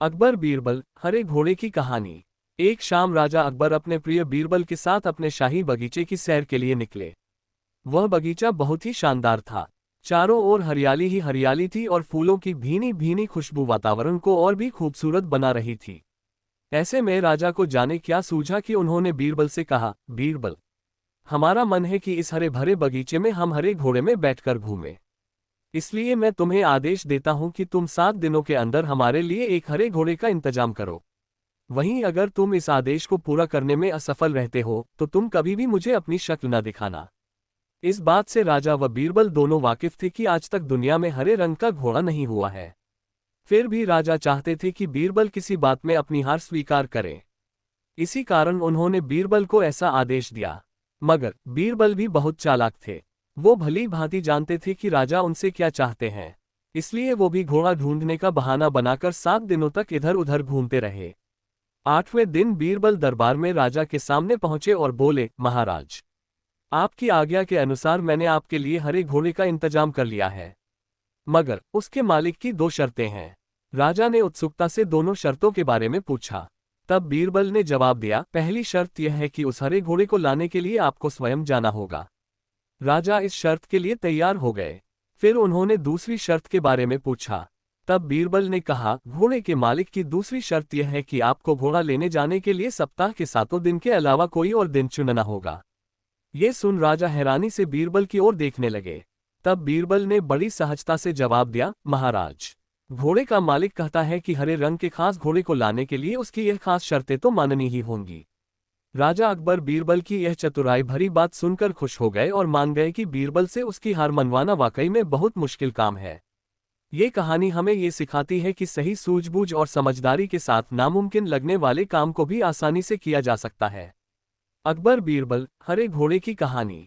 अकबर बीरबल हरे घोड़े की कहानी। एक शाम राजा अकबर अपने प्रिय बीरबल के साथ अपने शाही बगीचे की सैर के लिए निकले। वह बगीचा बहुत ही शानदार था। चारों ओर हरियाली ही हरियाली थी और फूलों की भीनी भीनी खुशबू वातावरण को और भी खूबसूरत बना रही थी। ऐसे में राजा को जाने क्या सूझा कि उन्होंने बीरबल से कहा, बीरबल, हमारा मन है कि इस हरे भरे बगीचे में हम हरे घोड़े में बैठकर घूमें। इसलिए मैं तुम्हें आदेश देता हूं कि तुम 7 दिनों के अंदर हमारे लिए एक हरे घोड़े का इंतजाम करो। वहीं अगर तुम इस आदेश को पूरा करने में असफल रहते हो तो तुम कभी भी मुझे अपनी शक्ल न दिखाना। इस बात से राजा व बीरबल दोनों वाकिफ थे कि आज तक दुनिया में हरे रंग का घोड़ा नहीं हुआ है। फिर भी राजा चाहते थे कि बीरबल किसी बात में अपनी हार स्वीकार करे। इसी कारण उन्होंने बीरबल को ऐसा आदेश दिया। मगर बीरबल भी बहुत चालाक थे। वो भली भांति जानते थे कि राजा उनसे क्या चाहते हैं। इसलिए वो भी घोड़ा ढूंढने का बहाना बनाकर 7 दिनों तक इधर उधर घूमते रहे। 8वें दिन बीरबल दरबार में राजा के सामने पहुंचे और बोले, महाराज, आपकी आज्ञा के अनुसार मैंने आपके लिए हरे घोड़े का इंतजाम कर लिया है। मगर उसके मालिक की 2 शर्तें हैं। राजा ने उत्सुकता से दोनों शर्तों के बारे में पूछा। तब बीरबल ने जवाब दिया, पहली शर्त यह है कि उस हरे घोड़े को लाने के लिए आपको स्वयं जाना होगा। राजा इस शर्त के लिए तैयार हो गए। फिर उन्होंने दूसरी शर्त के बारे में पूछा। तब बीरबल ने कहा, घोड़े के मालिक की दूसरी शर्त यह है कि आपको घोड़ा लेने जाने के लिए सप्ताह के 7 दिन के अलावा कोई और दिन चुनना होगा। ये सुन राजा हैरानी से बीरबल की ओर देखने लगे। तब बीरबल ने बड़ी सहजता से जवाब दिया, महाराज, घोड़े का मालिक कहता है कि हरे रंग के खास घोड़े को लाने के लिए उसकी यह खास शर्तें तो माननी ही होंगी। राजा अकबर बीरबल की यह चतुराई भरी बात सुनकर खुश हो गए और मान गए कि बीरबल से उसकी हार मनवाना वाकई में बहुत मुश्किल काम है। ये कहानी हमें ये सिखाती है कि सही सूझबूझ और समझदारी के साथ नामुमकिन लगने वाले काम को भी आसानी से किया जा सकता है। अकबर बीरबल हरे घोड़े की कहानी।